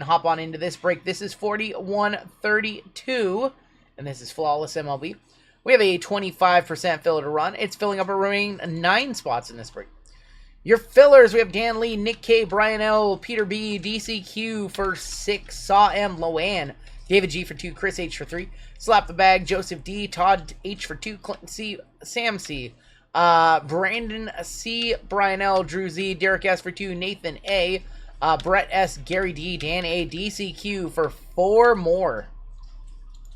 Hop on into this break. This is 4132, and this is Flawless MLB. We have a 25% filler to run. It's filling up a remaining 9 spots in this break. Your fillers, we have Dan Lee, Nick K, Brian L, Peter B, DCQ for 6, Saw M, Loan, David G for 2, Chris H for 3, Slap the Bag, Joseph D, Todd H for 2, Clinton C, Sam C, Brandon C, Brian L, Drew Z, Derek S for 2, Nathan A, Brett S, Gary D, Dan A, DCQ for 4 more.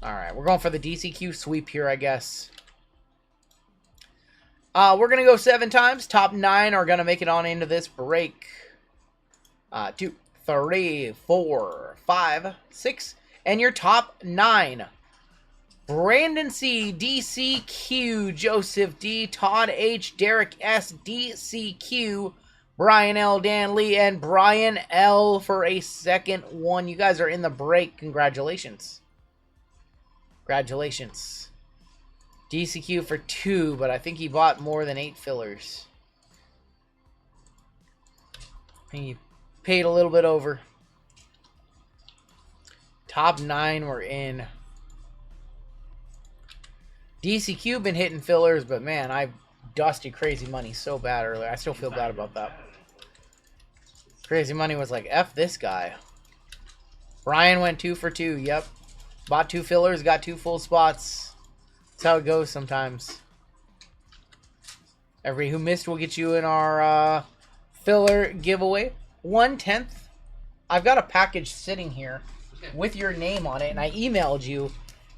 Alright, we're going for the DCQ sweep here, I guess. We're going to go 7 times. Top 9 are going to make it on into this break. 2, 3, 4, 5, 6. And your top 9. Brandon C, DCQ, Joseph D, Todd H, Derek S, DCQ, Brian L, Dan Lee, and Brian L for a second one. You guys are in the break. Congratulations. Congratulations. DCQ for 2, but I think he bought more than 8 fillers. He paid a little bit over. Top 9 were in. DCQ been hitting fillers, but man, I dusted Crazy Money so bad earlier. I still feel bad about that. Crazy Money was like, F this guy. Brian went 2 for 2, yep. Bought 2 fillers, got 2 full spots. That's how it goes sometimes. Everybody who missed will get you in our filler giveaway. 1/10. I've got a package sitting here with your name on it, and I emailed you,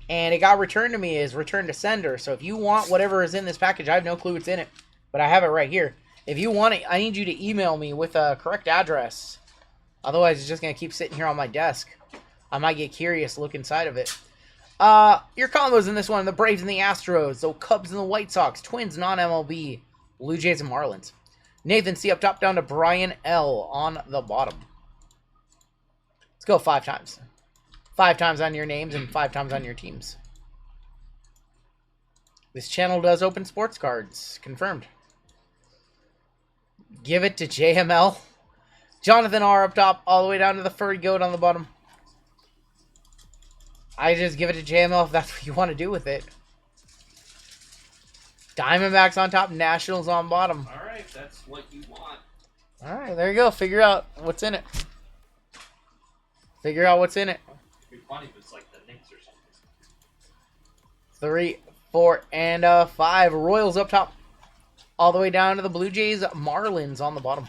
and it got returned to me as return to sender. So if you want whatever is in this package, I have no clue what's in it, but I have it right here. If you want it, I need you to email me with a correct address. Otherwise, it's just going to keep sitting here on my desk. I might get curious, look inside of it. Your combos in this one, the Braves and the Astros, the Cubs and the White Sox, Twins, non-MLB, Blue Jays and Marlins. Nathan C up top down to Brian L on the bottom. Let's go 5 times. 5 times on your names and 5 times on your teams. This channel does open sports cards. Confirmed. Give it to JML. Jonathan R up top, all the way down to the Furry Goat on the bottom. I just give it to JML if that's what you want to do with it. Diamondbacks on top, Nationals on bottom. Alright, that's what you want. Alright, there you go. Figure out what's in it. Figure out what's in it. It'd be funny if it's like the Knicks or something. 3, 4, and 5. Royals up top. All the way down to the Blue Jays, Marlins on the bottom.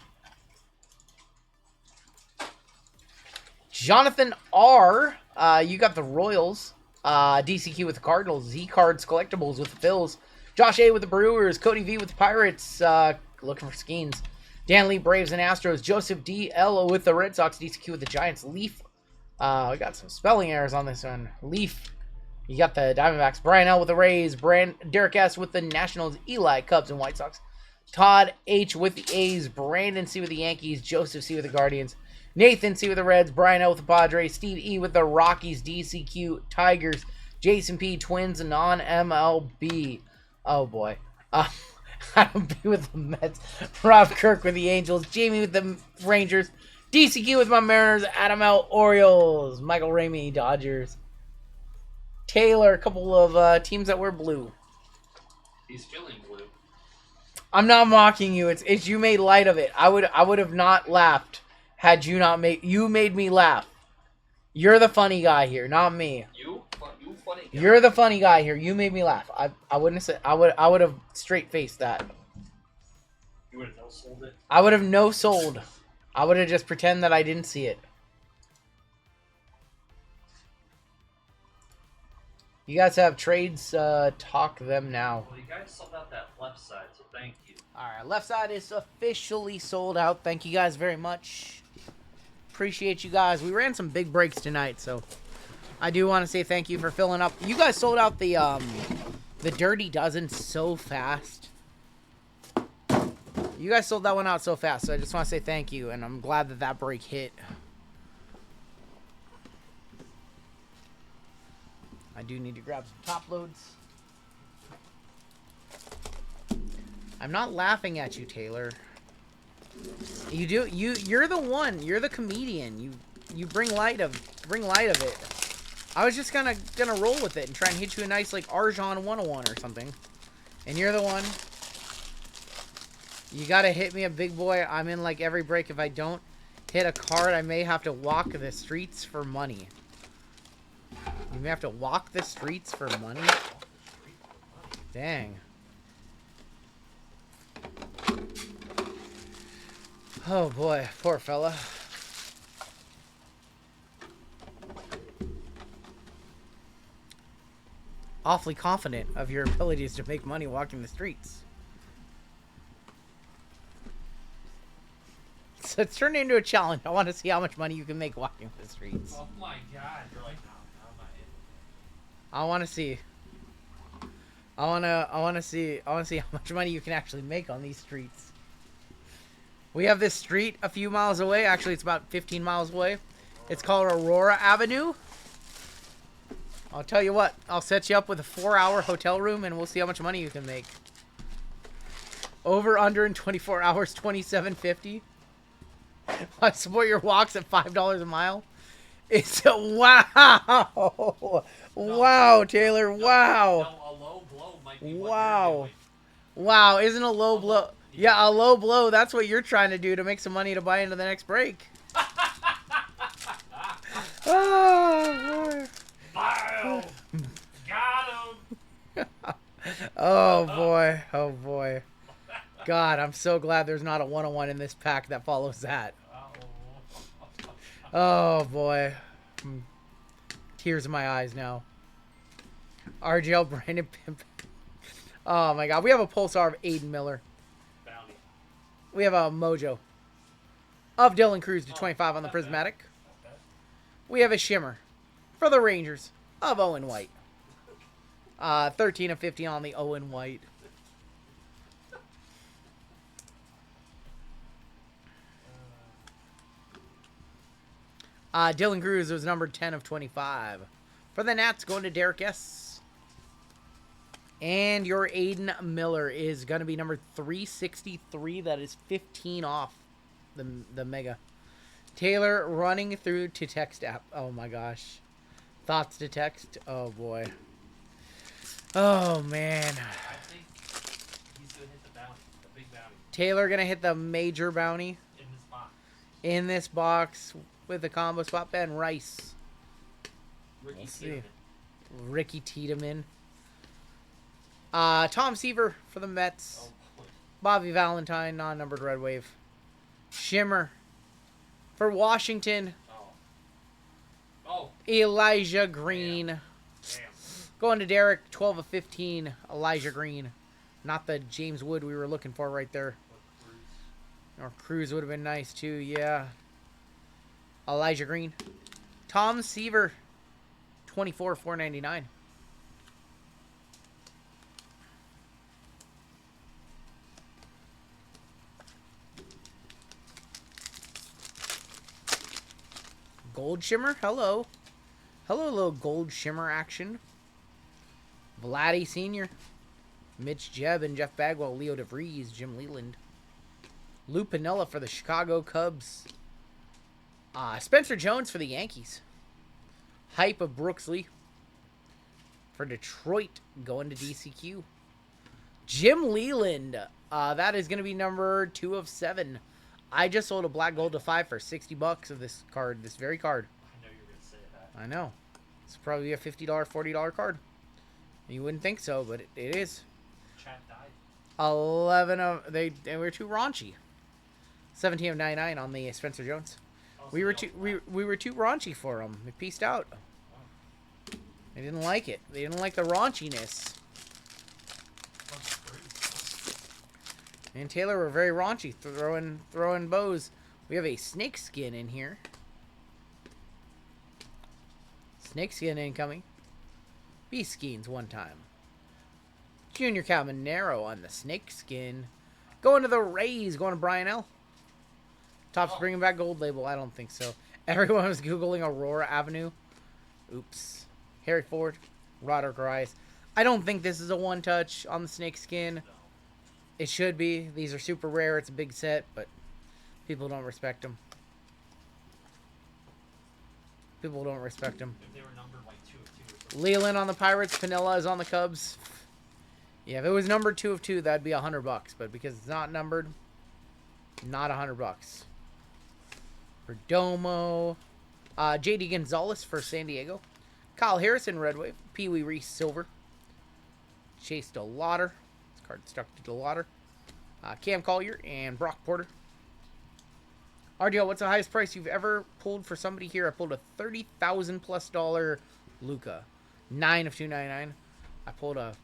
Jonathan R. You got the Royals. DCQ with the Cardinals. Z-Cards Collectibles with the Phils. Josh A with the Brewers. Cody V with the Pirates. Looking for Skeens. Dan Lee, Braves and Astros. Joseph D. L with the Red Sox. DCQ with the Giants. Leaf. We got some spelling errors on this one. Leaf. You got the Diamondbacks. Brian L with the Rays. Derek S with the Nationals. Eli, Cubs and White Sox. Todd H with the A's. Brandon C with the Yankees. Joseph C with the Guardians. Nathan C with the Reds, Brian L with the Padres, Steve E with the Rockies, DCQ, Tigers, Jason P, Twins, non-MLB. Oh boy. Adam B with the Mets, Rob Kirk with the Angels, Jamie with the Rangers, DCQ with my Mariners, Adam L, Orioles, Michael Ramey, Dodgers, Taylor, a couple of teams that wear blue. He's feeling blue. I'm not mocking you. It's you made light of it. I would have not laughed. Had you not made me laugh. You're the funny guy here, not me. You funny guy. You're the funny guy here. You made me laugh. I wouldn't have said I would have straight faced that. You would have no sold it. I would have no sold. I would have just pretend that I didn't see it. You guys have trades, talk them now. Well, you guys sold out that left side, so thank you. Alright, left side is officially sold out. Thank you guys very much. Appreciate you guys. We ran some big breaks tonight, so I do want to say thank you for filling up. You guys sold out the Dirty Dozen so fast. You guys sold that one out so fast, so I just want to say thank you, and I'm glad that that break hit. I do need to grab some top loads. I'm not laughing at you, Taylor. You're the one. You're the comedian. You bring light of it. I was just gonna roll with it and try and hit you a nice like Arjan 101 or something. And you're the one. You gotta hit me a big boy. I'm in like every break. If I don't hit a card, I may have to walk the streets for money. You may have to walk the streets for money. Dang. Oh boy, poor fella. Awfully confident of your abilities to make money walking the streets. So it's turned into a challenge. I want to see how much money you can make walking the streets. Oh my god, you're like, no, I'm not in. I want to see. I want to see how much money you can actually make on these streets. We have this street a few miles away. Actually, it's about 15 miles away. It's called Aurora Avenue. I'll tell you what. I'll set you up with a 4-hour hotel room, and we'll see how much money you can make. Over under in 24 hours, $27.50. I support your walks at $5 a mile. It's a wow. Wow, Taylor. Wow. No, a low blow might be Wow. what you're doing. Wow, isn't a low blow? Yeah, a low blow. That's what you're trying to do to make some money to buy into the next break. Oh, boy. Wow. Got him. Oh, boy. Oh, boy. God, I'm so glad there's not a 101 in this pack that follows that. Oh, boy. Tears in my eyes now. RGL Brandon Pimp. Oh, my God. We have a Pulsar of Aiden Miller. Bounty. We have a Mojo of Dylan Cruz to 25 on the Prismatic. Okay. We have a Shimmer for the Rangers of Owen White. 13 of 50 on the Owen White. Dylan Cruz was numbered 10 of 25. For the Nats, going to Derek S. And your Aiden Miller is going to be number 363. That is 15 off the Mega. Taylor running through to text app. Oh, my gosh. Thoughts to text. Oh, boy. Oh, man. I think he's going to hit the bounty, the big bounty, Taylor going to hit the major bounty in this box. in this box with the combo swap. Ben Rice. Ricky We'll see. Tiedemann. Ricky Tiedemann. Tom Seaver for the Mets. Oh, boy. Bobby Valentine, non-numbered Red Wave. Shimmer for Washington. Oh. Oh. Elijah Green. Damn. Going to Derek, 12 of 15. Elijah Green. Not the James Wood we were looking for right there. What Cruz? Or Cruz would have been nice too, yeah. Elijah Green. Tom Seaver, 24 of 499. Gold Shimmer, hello. Hello, little Gold Shimmer action. Vladdy Sr., Mitch Jebb and Jeff Bagwell, Leo DeVries, Jim Leland. Lou Piniella for the Chicago Cubs. Spencer Jones for the Yankees. Hype of Brooksley. For Detroit, going to DCQ. Jim Leland. That is going to be number 2 of 7. I just sold a black gold to 5 for $60 of this card, this very card. I know you were going to say that. I know. It's probably a $50, $40 card. You wouldn't think so, but it is. Chat died. 11 of they were too raunchy. 17 of 99 on the Spencer Jones. Oh, so We were they too don't we were too raunchy for them. They pieced out. Oh. They didn't like it. They didn't like the raunchiness. Bunch of Cruz. And Taylor were very raunchy, throwing bows. We have a snake skin in here. Snake skin incoming. Beast skins one time. Junior Caminero on the snake skin. Going to the Rays. Going to Brian L. Topps bringing back gold label. I don't think so. Everyone was Googling Aurora Avenue. Oops. Harry Ford. Roderick Rice. I don't think this is a one-touch on the snake skin. No. It should be. These are super rare. It's a big set, but people don't respect them. People don't respect him. If they were numbered like 2 of 2 or something. Leland on the Pirates. Piniella is on the Cubs. Yeah, if it was numbered 2 of 2, that'd be $100. But because it's not numbered, not $100. Perdomo. J.D. Gonzalez for San Diego. Kyle Harrison, Red Wave. Pee Wee Reese, Silver. Chase DeLauder. This card stuck to DeLauder. Cam Collier and Brock Porter. RGL, what's the highest price you've ever pulled for somebody here? I pulled a $30,000+ Luka. 9 of 299. I pulled a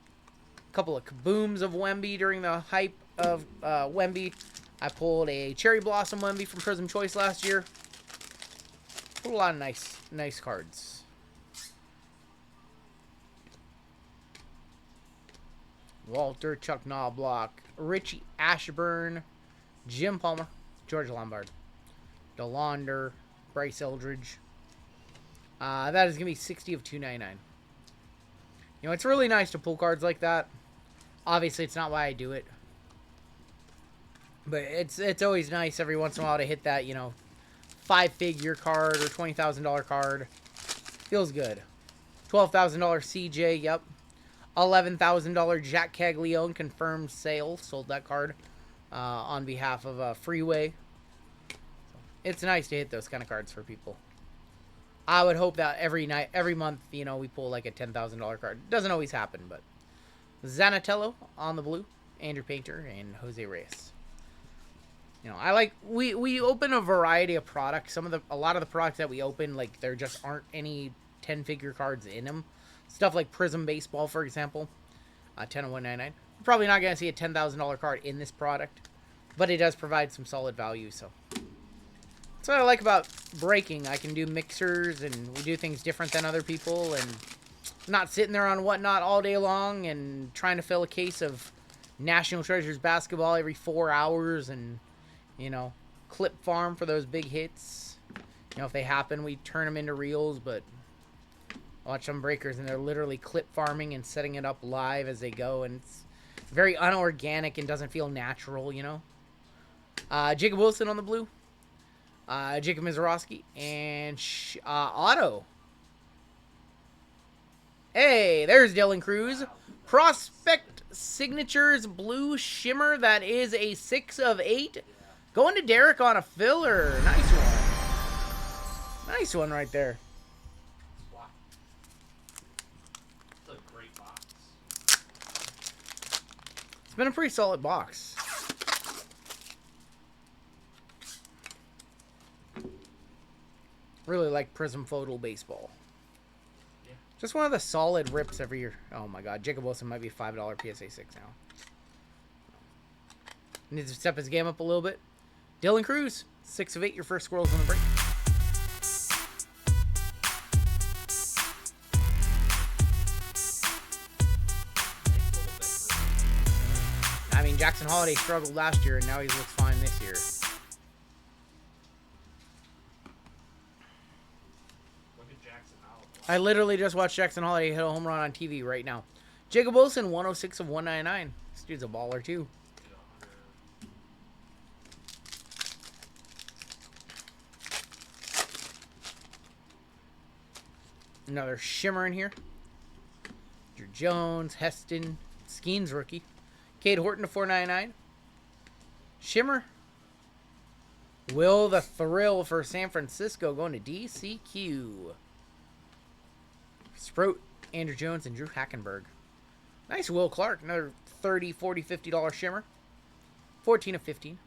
couple of kabooms of Wemby during the hype of Wemby. I pulled a Cherry Blossom Wemby from Prism Choice last year. Pulled a lot of nice cards. Walter, Chuck Knobloch, Richie Ashburn, Jim Palmer, George Lombard, DeLaunder, Bryce Eldridge. That is going to be 60 of 299. You know, it's really nice to pull cards like that. Obviously, it's not why I do it. But it's always nice every once in a while to hit that, you know, 5-figure card or $20,000 card. Feels good. $12,000 CJ, yep. $11,000 Jack Caglione confirmed sale. Sold that card on behalf of Freeway. It's nice to hit those kind of cards for people. I would hope that every month, you know, we pull like a $10,000 card. Doesn't always happen, but Zanatello on the blue, Andrew Painter, and Jose Reyes. You know, I like we open a variety of products. A lot of the products that we open, like there just aren't any 10-figure cards in them. Stuff like Prism Baseball, for example, 10 of 199. You're probably not going to see a $10,000 card in this product, but it does provide some solid value. So that's what I like about breaking. I can do mixers, and we do things different than other people, and not sitting there on Whatnot all day long and trying to fill a case of National Treasures basketball every 4 hours and, you know, clip farm for those big hits. You know, if they happen, we turn them into reels, but watch some breakers, and they're literally clip farming and setting it up live as they go, and it's very unorganic and doesn't feel natural, you know. Jacob Wilson on the blue. Jacob Mizorowski, and Otto. Hey, there's Dylan Cruz. Prospect Signatures Blue Shimmer. That is a 6 of 8. Going to Derek on a filler. Nice one. Nice one right there. Wow. It's a great box. It's been a pretty solid box. Really like Prism Photo Baseball. Yeah. Just one of the solid rips every year. Oh my god, Jacob Wilson might be $5 PSA 6 now. Needs to step his game up a little bit. Dylan Cruz, 6 of 8, your first squirrels on the break. I mean, Jackson Holiday struggled last year, and now he looks fine this year. I literally just watched Jackson Holiday hit a home run on TV right now. Jacob Wilson, 106 of 199. This dude's a baller, too. Another shimmer in here. Drew Jones, Heston, Skeens rookie. Cade Horton to 499. Shimmer. Will the Thrill for San Francisco going to DCQ. Sprout, Andrew Jones, and Drew Hackenberg. Nice Will Clark. Another $30, $40, $50 shimmer. 14 of 15.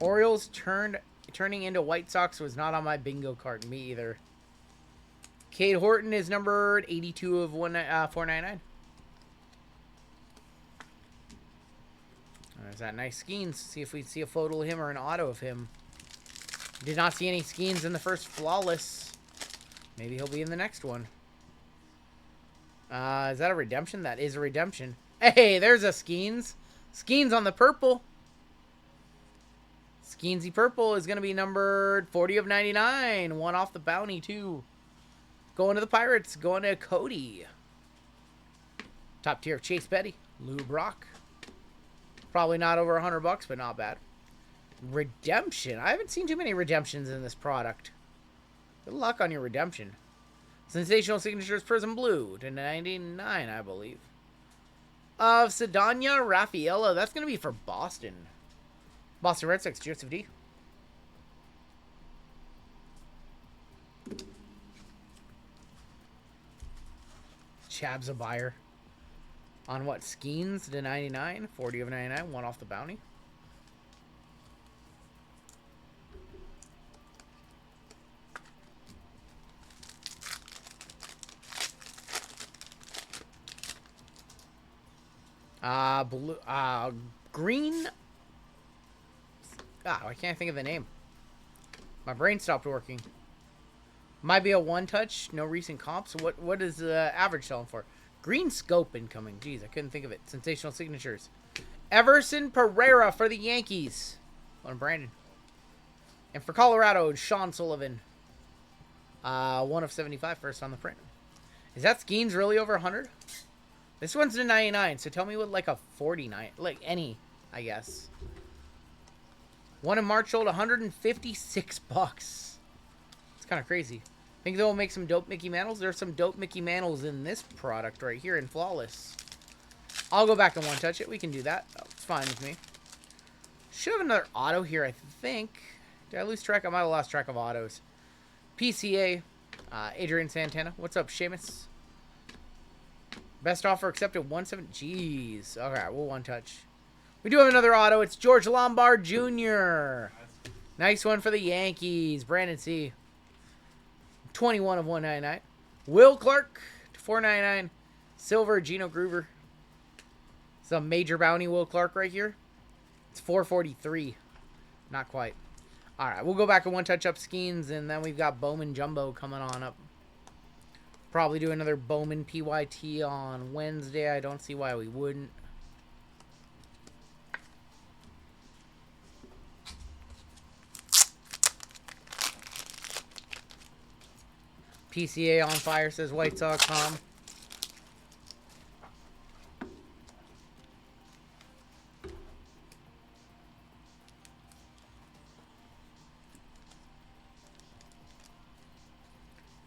Orioles turning into White Sox was not on my bingo card. Me either. Cade Horton is numbered 82 of 499. There's that nice Skeens. See if we see a photo of him or an auto of him. Did not see any Skeens in the first Flawless. Maybe he'll be in the next one. Is that a redemption? That is a redemption. Hey, there's a Skeens. Skeens on the purple. Skeensy purple is going to be numbered 40 of 99. One off the bounty, too. Going to the Pirates. Going to Cody. Top tier of Chase Petty. Lou Brock. Probably not over $100, but not bad. Redemption. I haven't seen too many redemptions in this product. Good luck on your redemption. Sensational Signatures Prism Blue to 99, I believe. Of Cedanya Raffaello. That's going to be for Boston. Boston Red Sox, Joseph D. Chab's a buyer. On what? Skeens to 99. 40 of 99. One off the bounty. Blue, green. I can't think of the name. My brain stopped working. Might be a one-touch, no recent comps. What is the average selling for? Green scope incoming. Jeez, I couldn't think of it. Sensational Signatures. Everson Pereira for the Yankees. On Brandon. And for Colorado, Sean Sullivan. 1 of 75 first on the print. Is that Skeens really over 100? This one's to 99, so tell me what, like, a 49, like, any, I guess. One in March sold 156 bucks. It's kind of crazy. Think they'll make some dope Mickey Mantles? There's some dope Mickey Mantles in this product right here in Flawless. I'll go back and one-touch it. We can do that. Oh, it's fine with me. Should have another auto here, I think. Did I lose track? I might have lost track of autos. PCA, Adrian Santana. What's up, Seamus? Best offer accepted, 170. Jeez. Okay, we'll one-touch. We do have another auto. It's George Lombard Jr. Nice one for the Yankees. Brandon C. 21 of 199. Will Clark to 499. Silver, Gino Groover. Some major bounty Will Clark right here. It's 443. Not quite. All right, we'll go back and one-touch up Skeens, and then we've got Bowman Jumbo coming on up. Probably do another Bowman PYT on Wednesday. I don't see why we wouldn't. PCA on fire, says White Sox Tom.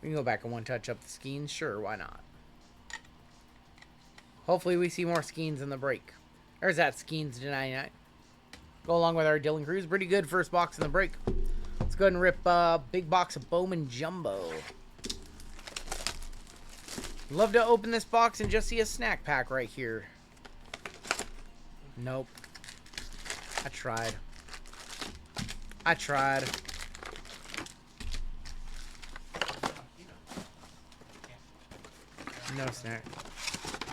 We can go back and one-touch up the Skeens. Sure, why not? Hopefully we see more Skeens in the break. There's that Skeens to 99. Go along with our Dylan Cruz. Pretty good first box in the break. Let's go ahead and rip big box of Bowman Jumbo. Love to open this box and just see a snack pack right here. Nope. I tried. No snack.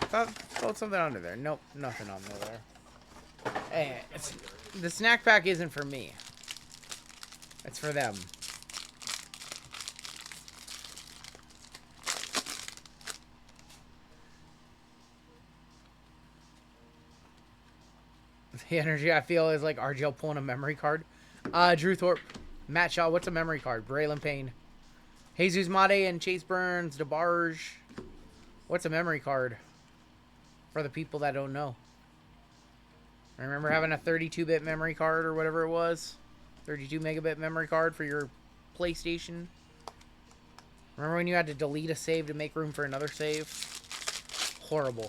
Thought something under there. Nope, nothing under there. Hey, the snack pack isn't for me. It's for them. The energy I feel is like RGL pulling a memory card. Drew Thorpe, Matt Shaw. What's a memory card? Braylon Payne, Jesus Mate, and Chase Burns. DeBarge. What's a memory card? For the people that don't know. I remember having a 32-bit memory card or whatever it was. 32 megabit memory card for your PlayStation. Remember when you had to delete a save to make room for another save? Horrible.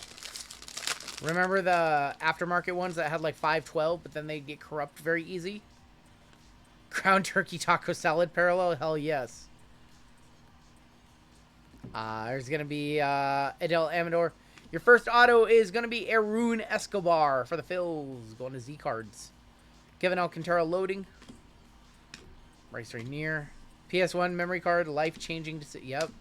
Remember the aftermarket ones that had like 512, but then they'd get corrupt very easy? Ground turkey taco salad parallel? Hell yes. There's going to be Adel Amador. Your first auto is going to be Arun Escobar for the Phils. Going to Z cards. Kevin Alcantara loading. Bryce Rainier. PS1 memory card. Life-changing. Yep.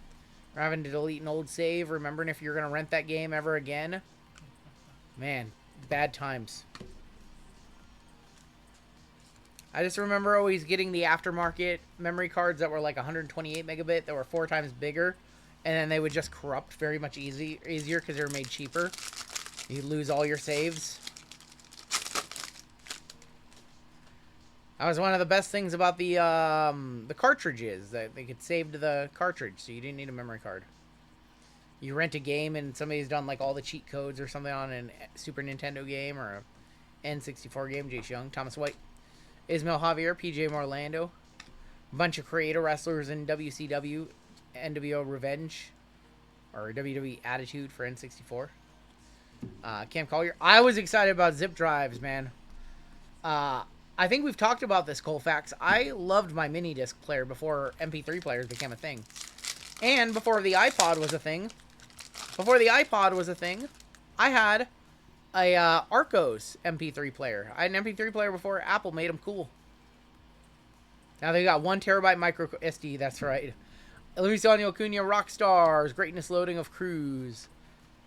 We're having to delete an old save. Remembering if you're going to rent that game ever again. Man, bad times. I just remember always getting the aftermarket memory cards that were like 128 megabit that were 4 times bigger. And then they would just corrupt very much easier because they were made cheaper. You lose all your saves. That was one of the best things about the cartridges, that they could save to the cartridge, so you didn't need a memory card. You rent a game and somebody's done like all the cheat codes or something on a Super Nintendo game or a N64 game. Jace Young, Thomas White. Ismail Javier, PJ Orlando. A bunch of creator wrestlers in WCW, NWO Revenge, or WWE Attitude for N64. Cam Collier. I was excited about zip drives, man. I think we've talked about this, Colfax. I loved my mini disc player before MP3 players became a thing. And before the iPod was a thing, I had a Arcos MP3 player. I had an MP3 player before Apple made them cool. Now they got 1 terabyte micro SD, that's right. Luis Daniel Acuna, Rockstars, Greatness Loading of Cruz,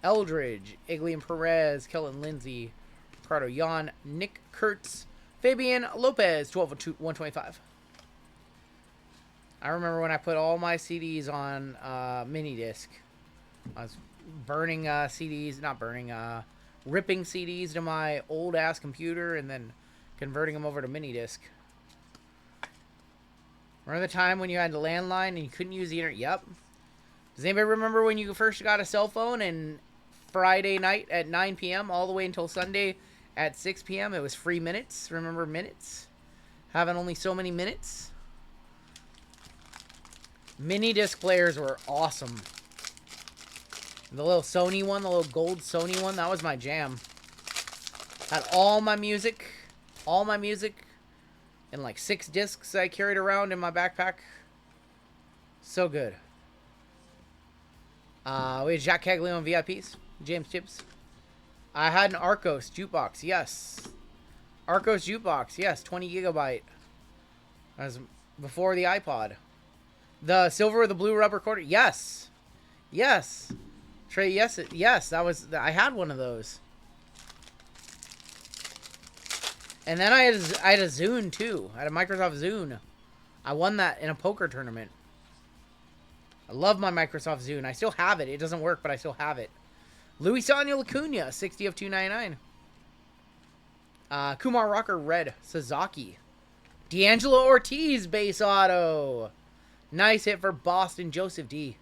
Eldridge, Iglian Perez, Kellen Lindsay, Ricardo Yan, Nick Kurtz, Fabian Lopez, 12/125. I remember when I put all my CDs on mini disc. I was burning CDs, not burning, ripping CDs to my old ass computer and then converting them over to mini disc. Remember the time when you had the landline and you couldn't use the internet? Yep. Does anybody remember when you first got a cell phone and Friday night at 9 p.m. all the way until Sunday at 6 p.m. it was free minutes? Remember minutes? Having only so many minutes? Mini disc players were awesome. The little Sony one, the little gold Sony one, that was my jam. Had all my music in like 6 discs I carried around in my backpack. So good. We had Jack Caglione VIPs. James Tibbs. I had an Arcos jukebox, yes. Arcos jukebox, yes, 20 gigabyte. That was before the iPod. The silver with the blue rubber quarter, yes. Yes. Trey, yes, that was, I had one of those. And then I had a Zune too. I had a Microsoft Zune. I won that in a poker tournament. I love my Microsoft Zune. I still have it. It doesn't work, but I still have it. Luis Daniel Acuna, 60/299. Kumar Rocker Red Sasaki. D'Angelo Ortiz base auto. Nice hit for Boston Joseph D.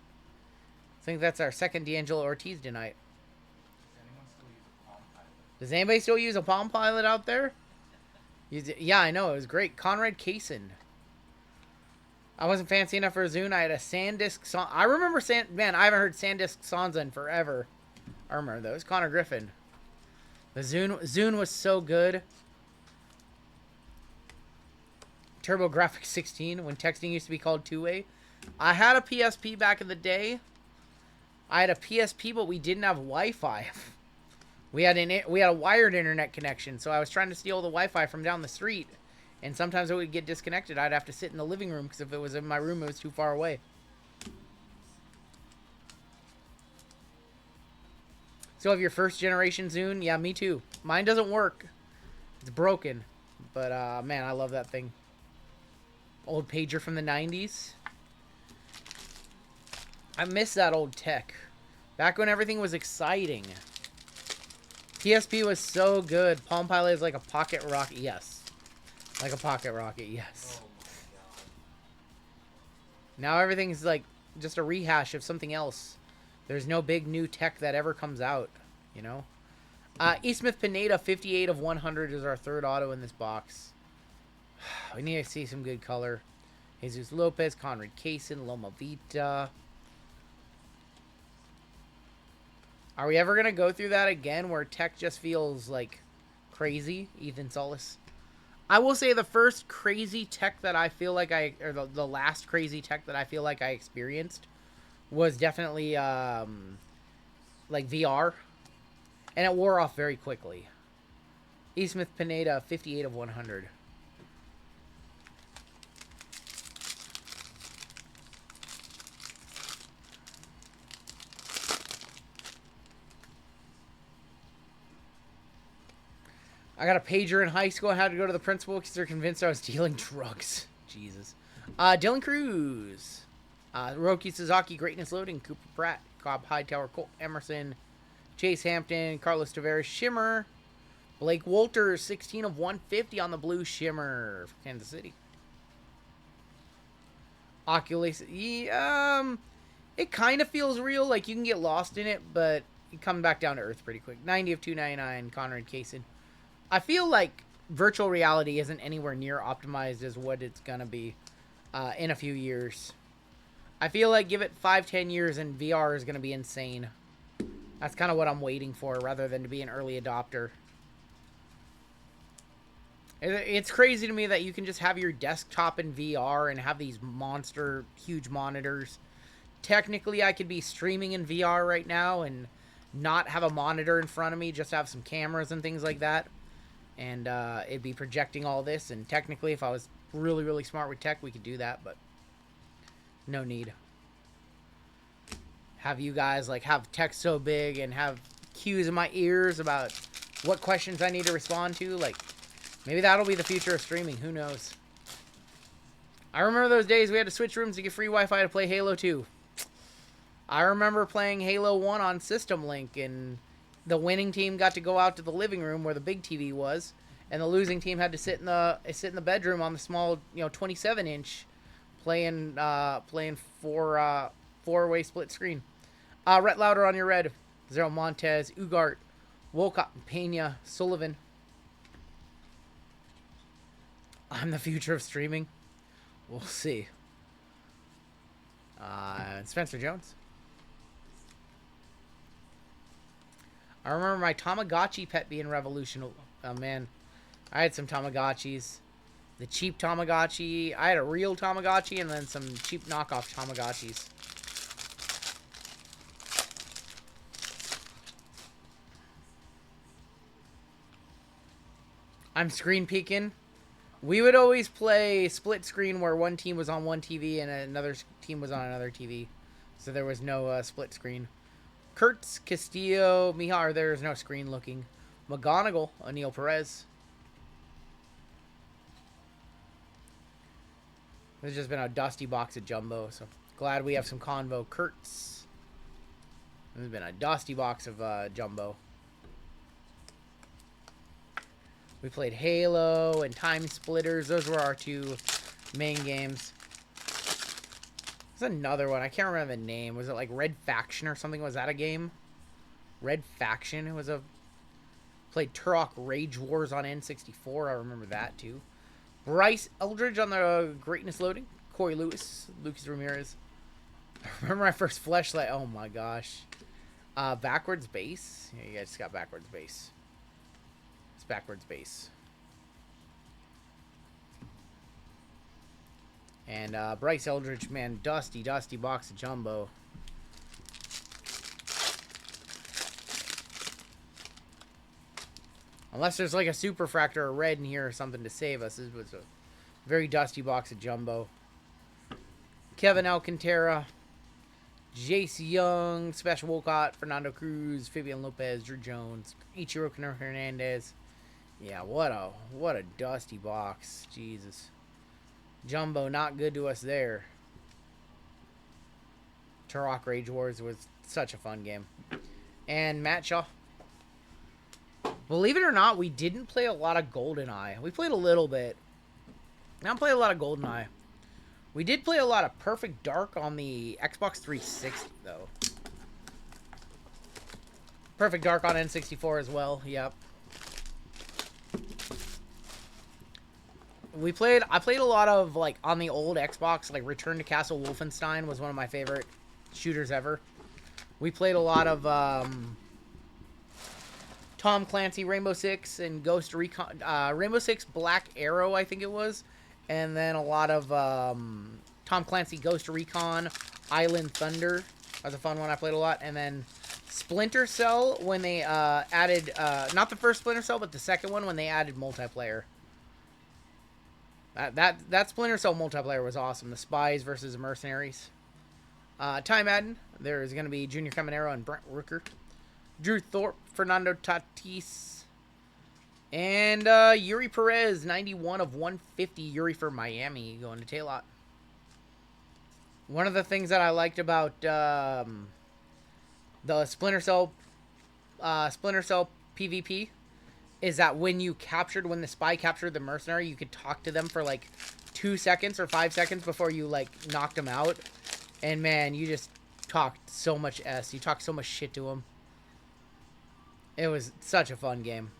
I think that's our second D'Angelo Ortiz tonight. Does anybody still use a Palm Pilot out there? Yeah, I know. It was great. Conrad Kaysen. I wasn't fancy enough for a Zune. I had a SanDisk. I remember man, I haven't heard SanDisk Sansa in forever. I remember those. Connor Griffin. The Zune was so good. TurboGrafx 16, when texting used to be called two-way. I had a PSP back in the day. I had a PSP, but we didn't have Wi-Fi. We had a wired internet connection, so I was trying to steal the Wi-Fi from down the street, and sometimes it would get disconnected. I'd have to sit in the living room because if it was in my room, it was too far away. Still have your first generation Zune? Yeah, me too. Mine doesn't work. It's broken, but man, I love that thing. Old pager from the 90s. I miss that old tech. Back when everything was exciting. PSP was so good. Palm Pilot is like a pocket rocket. Yes. Like a pocket rocket. Yes. Oh my god. Now everything's like just a rehash of something else. There's no big new tech that ever comes out, you know? Eastmith Pineda, 58/100 is our third auto in this box. We need to see some good color. Jesus Lopez, Conrad Kaysen, Loma Vita. Are we ever going to go through that again where tech just feels like crazy? Ethan Solis. I will say the first crazy tech that I feel like or the last crazy tech that I feel like I experienced was definitely like VR. And it wore off very quickly. Eastmith Pineda, 58/100. I got a pager in high school. I had to go to the principal because they're convinced I was dealing drugs. Jesus. Dylan Cruz. Roki Suzuki, Greatness Loading, Cooper Pratt, Cobb Hightower, Colt Emerson, Chase Hampton, Carlos Tavares, Shimmer, Blake Walters, 16/150 on the blue Shimmer for Kansas City. Oculus, it kind of feels real, like you can get lost in it, but you come back down to earth pretty quick. 90/299, Conrad Kaysen. I feel like virtual reality isn't anywhere near optimized as what it's gonna be in a few years. I feel like give it 5-10 years and VR is gonna be insane. That's kind of what I'm waiting for, rather than to be an early adopter. It's crazy to me that you can just have your desktop in VR and have these monster huge monitors. Technically, I could be streaming in VR right now and not have a monitor in front of me, just have some cameras and things like that. And it'd be projecting all this. And technically, if I was really, really smart with tech, we could do that, but no need. Have you guys, like, have tech so big and have cues in my ears about what questions I need to respond to? Like, maybe that'll be the future of streaming. Who knows? I remember those days we had to switch rooms to get free Wi-Fi to play Halo 2. I remember playing Halo 1 on System Link, and the winning team got to go out to the living room where the big TV was, and the losing team had to sit in the bedroom on the small, 27-inch, playing four-way split screen. Rhett Louder on your red. Zero Montez, Ugart, Wolcott, Pena, Sullivan. I'm the future of streaming. We'll see. Spencer Jones. I remember my Tamagotchi pet being revolutionary. Oh, man. I had some Tamagotchis. The cheap Tamagotchi. I had a real Tamagotchi and then some cheap knockoff Tamagotchis. I'm screen peeking. We would always play split screen where one team was on one TV and another team was on another TV. So there was no split screen. Kurtz, Castillo, Mihar, there's no screen looking. McGonigal, O'Neal Perez. There's just been a dusty box of Jumbo, so glad we have some Convo. Kurtz. There's been a dusty box of Jumbo. We played Halo and Time Splitters. Those were our two main games. There's another one. I can't remember the name. Was it like Red Faction or something? Was that a game? Red Faction. It was a... Played Turok Rage Wars on N64. I remember that too. Bryce Eldridge on the Greatness Loading. Corey Lewis. Lucas Ramirez. I remember my first Fleshlight. Oh my gosh. Backwards base. Yeah, you guys got backwards base. It's backwards base. And Bryce Eldridge, man, dusty box of Jumbo. Unless there's like a Superfractor or red in here or something to save us. This was a very dusty box of Jumbo. Kevin Alcantara, Jace Young, Sebastian Wolcott, Fernando Cruz, Fabian Lopez, Drew Jones, Ichiro Hernandez. Yeah, what a dusty box. Jesus. Jumbo not good to us there. Turok Rage Wars was such a fun game. And Matt Shaw. Believe it or not, we didn't play a lot of GoldenEye. We played a little bit. Not play a lot of GoldenEye. We did play a lot of Perfect Dark on the Xbox 360, though. Perfect Dark on N64 as well, yep. I played a lot of, like, on the old Xbox, like, Return to Castle Wolfenstein was one of my favorite shooters ever. We played a lot of, Tom Clancy Rainbow Six and Ghost Recon, Rainbow Six Black Arrow, I think it was. And then a lot of, Tom Clancy Ghost Recon, Island Thunder. That was a fun one I played a lot. And then Splinter Cell, when they, added, not the first Splinter Cell, but the second one, when they added multiplayer. That Splinter Cell multiplayer was awesome. The Spies versus the Mercenaries. Ty Madden. There's going to be Junior Caminero and Brent Rooker. Drew Thorpe, Fernando Tatis. And Yuri Perez, 91 of 150. Yuri for Miami going to Taylor. One of the things that I liked about the Splinter Cell PvP is that when the spy captured the mercenary, you could talk to them for like 2 seconds or 5 seconds before you like knocked them out. And man, you just talked so much S. You talked so much shit to them. It was such a fun game.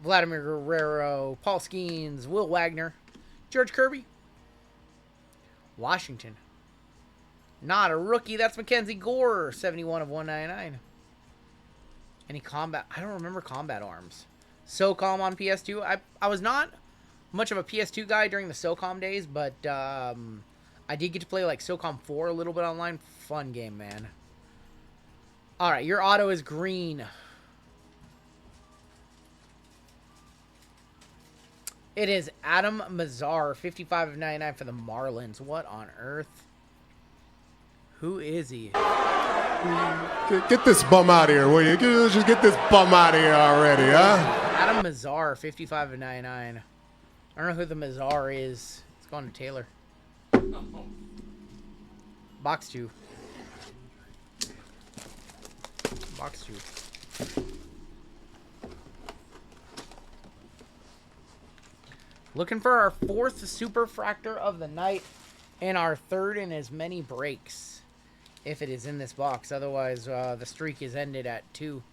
Vladimir Guerrero, Paul Skeens, Will Wagner, George Kirby, Washington. Not a rookie. That's Mackenzie Gore, 71 of 199. Any combat? I don't remember combat arms. SOCOM on PS2. I was not much of a PS2 guy during the SOCOM days, but I did get to play like SOCOM 4 a little bit online. Fun game, man. All right, your auto is green. It is Adam Mazar, 55 of 99 for the Marlins. What on earth? Who is he? Get this bum out of here, will you? Just get this bum out of here already, huh? Adam Mazar, 55 of 99. I don't know who the Mazar is. It's going to Taylor. Box 2. Box 2. Looking for our 4th Super Fractor of the night and our 3rd in as many breaks. If it is in this box. Otherwise, the streak is ended at 2.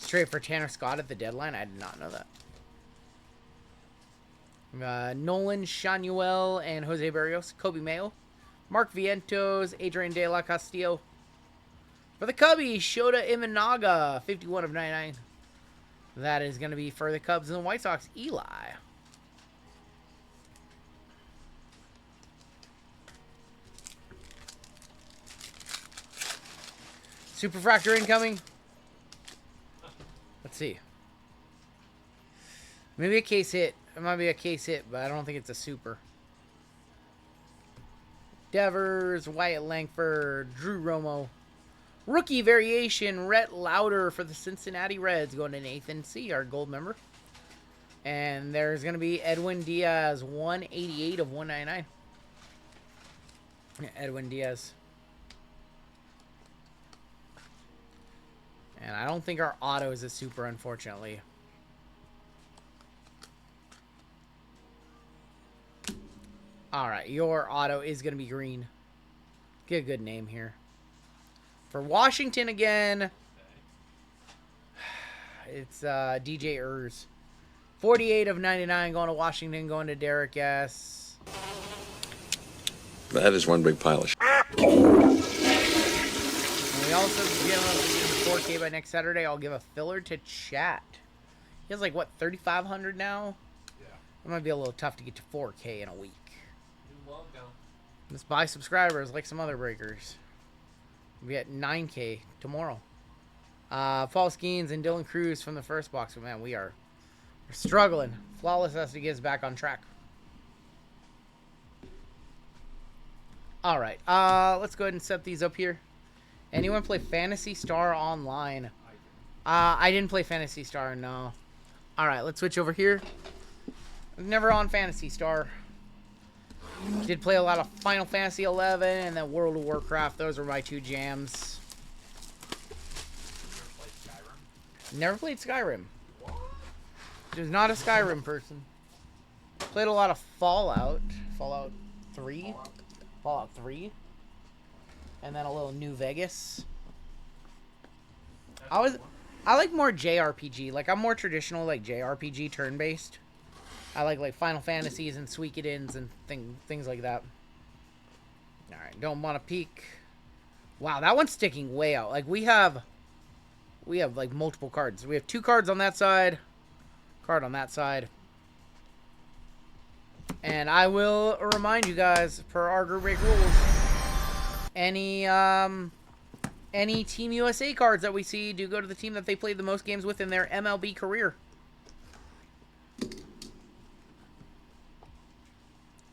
Straight for Tanner Scott at the deadline. I did not know that. Nolan Shanuel and Jose Barrios. Kobe Mayo. Mark Vientos. Adrian De La Castillo. For the Cubbies, Shota Imanaga. 51 of 99. That is going to be for the Cubs and the White Sox. Eli. Superfractor incoming. Let's see. Maybe a case hit. It might be a case hit, but I don't think it's a super. Devers, Wyatt Langford, Drew Romo. Rookie variation, Rhett Lauder for the Cincinnati Reds. Going to Nathan C., our gold member. And there's going to be Edwin Diaz, 188 of 199. Edwin Diaz. And I don't think our auto is a super, unfortunately. Alright, your auto is going to be green. Get a good name here. For Washington again, it's DJ Urs. 48 of 99 going to Washington, going to Derek S. That is one big pile of shit. We also give him 4K by next Saturday. I'll give a filler to chat. He has like, what, 3,500 now? Yeah. It might be a little tough to get to 4K in a week. New logo. Let's buy subscribers like some other breakers. We get 9K tomorrow. Paul Skeens and Dylan Cruz from the first box. But man, we're struggling. Flawless has to get us back on track. All right. Let's go ahead and set these up here. Anyone play Phantasy Star Online? I didn't play Phantasy Star, no. All right, let's switch over here. Never on Phantasy Star. Did play a lot of Final Fantasy 11 and then World of Warcraft. Those were my 2 jams. Never played Skyrim. Just not a Skyrim person. Played a lot of Fallout. Fallout 3. Fallout 3. And then a little New Vegas. I like more JRPG. Like, I'm more traditional, like, JRPG turn-based. I like Final Fantasies and Suikoden's and things like that. Alright, don't want to peek. Wow, that one's sticking way out. Like, we have, like, multiple cards. We have 2 cards on that side. Card on that side. And I will remind you guys, per our group break rules, any Team USA cards that we see do go to the team that they played the most games with in their MLB career.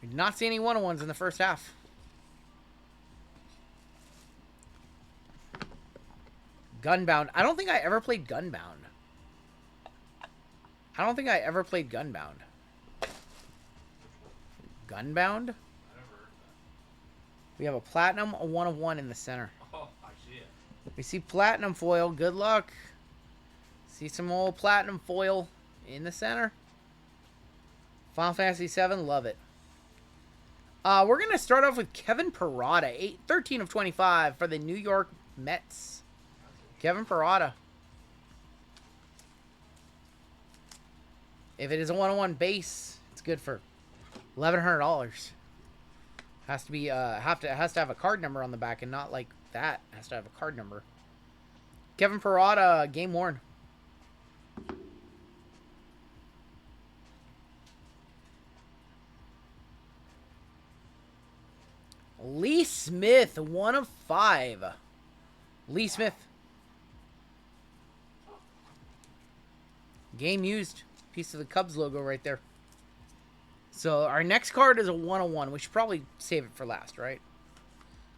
We did not see any one-on-ones in the first half. Gunbound. I don't think I ever played Gunbound. Gunbound? Gunbound? We have a Platinum, a 1 of 1 in the center. Oh, I see it. We see Platinum foil. Good luck. See some old Platinum foil in the center. Final Fantasy 7, love it. We're going to start off with Kevin Parada, 13 of 25 for the New York Mets. Kevin Parada. If it is a 101 base, it's good for $1,100. Has to be has to have a card number on the back and not like that. Has to have a card number. Kevin Parada, game worn. Lee Smith, 1 of 5. Lee Smith. Game used. Piece of the Cubs logo right there. So our next card is a 101. We should probably save it for last, right?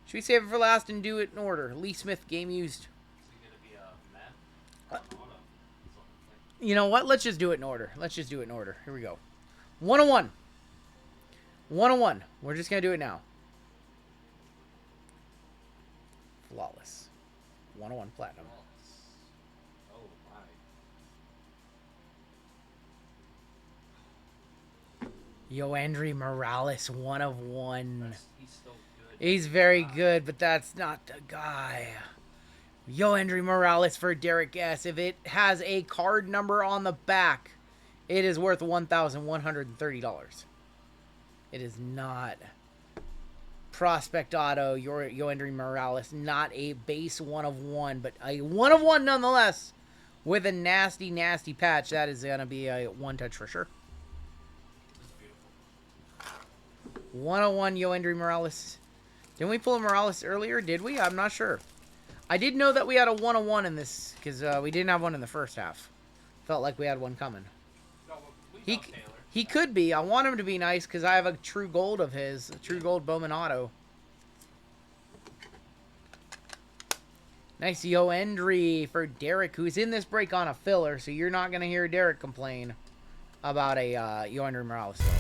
Should we save it for last and do it in order? Lee Smith, game used. Is it gonna be a man? You know what? Let's just do it in order. Let's just do it in order. Here we go. 101. 101. We're just going to do it now. Flawless. 101 platinum. Oh my. Yoandry Morales, 1 of 1. He's still good. He's very good, but that's not the guy. Yoandry Morales for Derek S. If it has a card number on the back, it is worth $1,130. It is not Prospect Auto, Yoandry Morales, not a base 1 of 1, but a 1 of 1 nonetheless, with a nasty, nasty patch. That is going to be a 1-touch for sure. 101 Yoandry Morales. Didn't we pull a Morales earlier? Did we? I'm not sure. I did know that we had a 101 in this, because we didn't have one in the first half. Felt like we had one coming. No, we got Taylor. He could be. I want him to be nice, because I have a true gold of his. A true gold Bowman Auto. Nice Yoandry for Derek, who's in this break on a filler, so you're not going to hear Derek complain about a Yoandry Morales filler.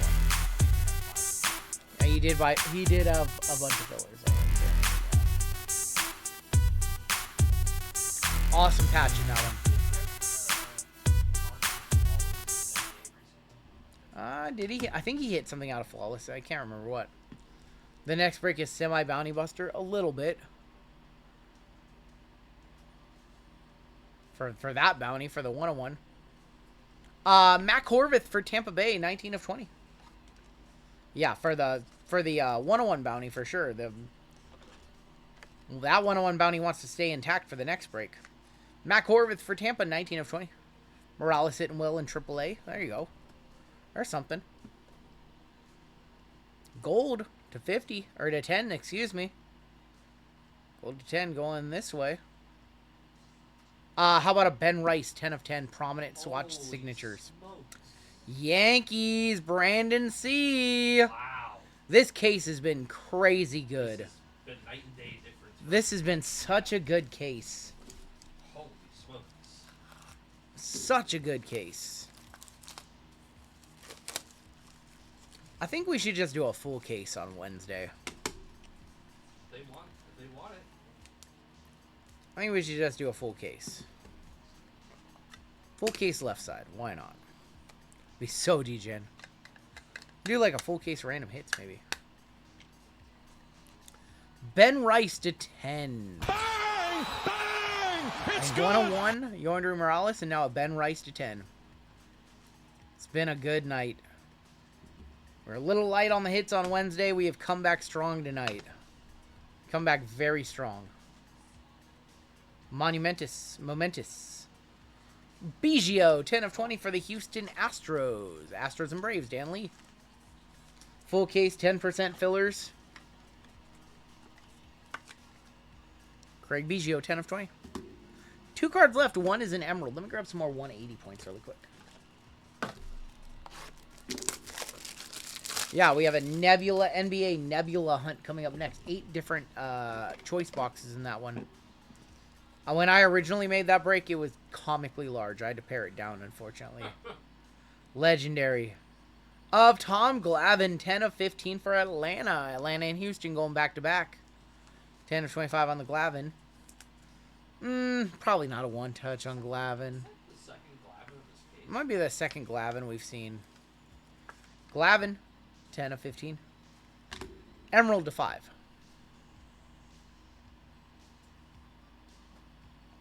Yeah, he did have a bunch of fillers. Awesome patch in that one. Did he? I think he hit something out of Flawless. I can't remember what. The next break is Semi Bounty Buster. A little bit. For that bounty, for the 101. Mac Horvath for Tampa Bay, 19 of 20. Yeah, for the 101 bounty for sure. That 101 bounty wants to stay intact for the next break. Mac Horvath for Tampa, 19 of 20. Morales hitting well in AAA. There you go. There's something. Gold to 50. Or to 10, excuse me. Gold to 10 going this way. How about a Ben Rice, 10 of 10. Prominent swatch signatures. Smokes. Yankees, Brandon C. Wow. This case has been crazy good. This has been night and day difference. This has been such a good case. Holy smokes. Such a good case. I think we should just do a full case on Wednesday. If they want it. I think we should just do a full case. Full case left side. Why not? Be so degen. Do like a full case random hits, maybe. Ben Rice to 10. Bang! Bang! It's And 101, Yoandry Morales, and now a Ben Rice to 10. It's been a good night. We're a little light on the hits on Wednesday. We have come back strong tonight. Come back very strong. Momentous. Biggio, 10 of 20 for the Houston Astros. Astros and Braves, Dan Lee. Full case, 10% fillers. Craig Biggio, 10 of 20. 2 cards left. One is an Emerald. Let me grab some more 180 points really quick. Yeah, we have a Nebula, NBA Nebula hunt coming up next. 8 different choice boxes in that one. When I originally made that break, it was comically large. I had to pare it down, unfortunately. Legendary. Of Tom Glavine, 10 of 15 for Atlanta. Atlanta and Houston going back-to-back. 10 of 25 on the Glavine. Probably not a 1-touch on Glavine. The second Glavine of this case. Might be the second Glavine we've seen. Glavine, 10 of 15. Emerald to 5.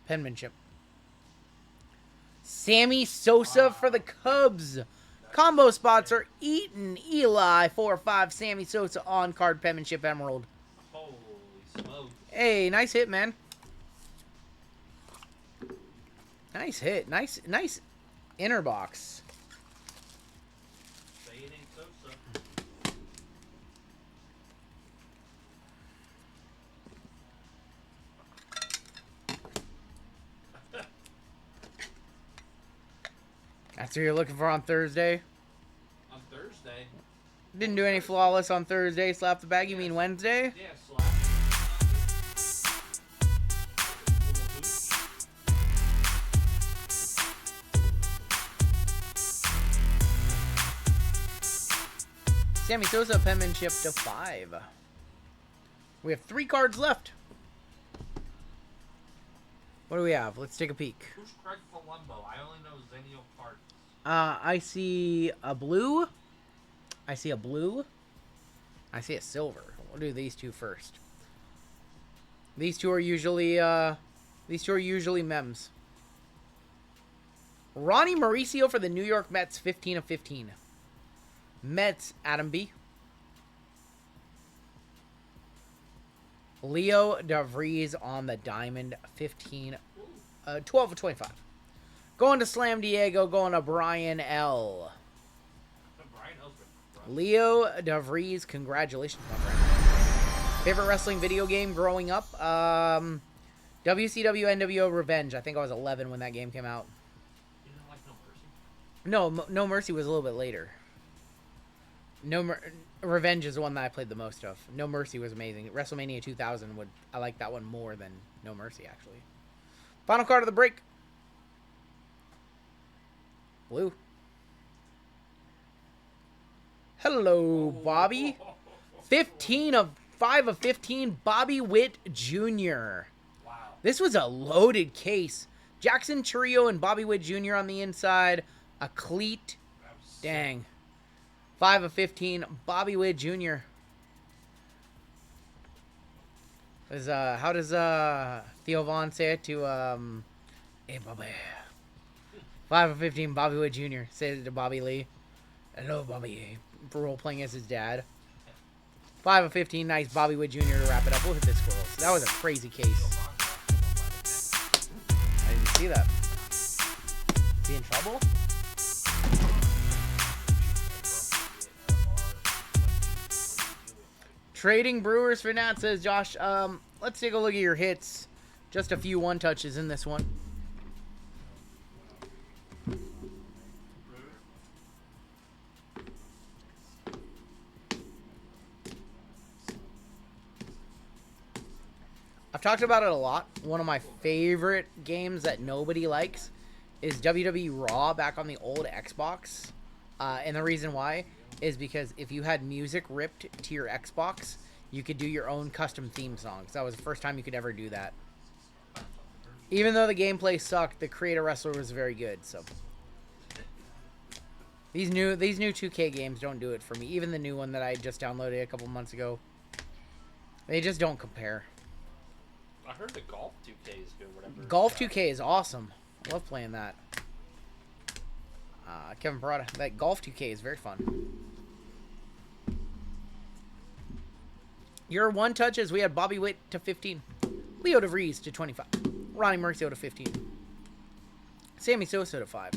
penmanship. Sammy Sosa for the Cubs. Combo spots are Eaton, Eli, 4-5. Sammy Sosa on card penmanship emerald. Holy smokes. Hey, nice hit, man. Nice hit. Nice inner box. Say it ain't Sosa. That's what you're looking for on Thursday? On Thursday. Didn't do any flawless on Thursday. Slap the bag, you mean Wednesday? Yeah, slap. Little hooch. Sammy Sosa penmanship to 5. We have 3 cards left. What do we have? Let's take a peek. Who's Craig Colombo? I only know Zenio Parks. I see a blue. I see a blue. I see a silver. We'll do these two first. These two are usually mems. Ronnie Mauricio for the New York Mets, 15 of 15. Mets, Adam B. Leo DeVries on the diamond, 12 of 25. Going to Slam Diego, going to Brian L. Brian Ellsworth. Leo DeVries, congratulations, my friend. Favorite wrestling video game growing up? WCW NWO Revenge. I think I was 11 when that game came out. You didn't like No Mercy? No, No Mercy was a little bit later. Revenge is the one that I played the most of. No Mercy was amazing. WrestleMania 2000 I like that one more than No Mercy, actually. Final card of the break. Blue. Hello, Bobby. 15 of 5 of 15. Bobby Witt Jr. Wow. This was a loaded case. Jackson Trio and Bobby Witt Jr. on the inside. A cleat. Dang. 5 of 15, Bobby Witt Jr. How does Theo Vaughn say it to hey Bobby? 5 of 15, Bobby Witt Jr. Say it to Bobby Lee. Hello, Bobby. Role playing as his dad. 5 of 15, nice Bobby Witt Jr. to wrap it up. We'll hit this squirrels. That was a crazy case. I didn't see that. Is he in trouble? Trading Brewers for Nat, says Josh. Let's take a look at your hits. Just a few one touches in this one. I've talked about it a lot. One of my favorite games that nobody likes is WWE Raw back on the old Xbox. And the reason why is because if you had music ripped to your Xbox, you could do your own custom theme songs. That was the first time you could ever do that. Even though the gameplay sucked, the Create a Wrestler was very good. So these new 2K games don't do it for me. Even the new one that I just downloaded a couple months ago, they just don't compare. I heard the Golf 2K is good. Whatever. Golf 2K is awesome. I love playing that. Kevin Parada, that Golf 2K is very fun. Your one touches, we had Bobby Witt to 15. Leo DeVries to 25. Ronnie Mauricio to 15. Sammy Sosa to 5.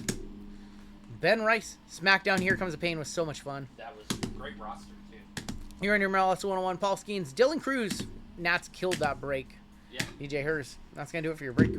Ben Rice, SmackDown Here Comes the Pain was so much fun. That was a great roster, too. You're in your MLS 101. Paul Skeens, Dylan Cruz. Nats killed that break. Yeah. DJ Hers. That's going to do it for your break.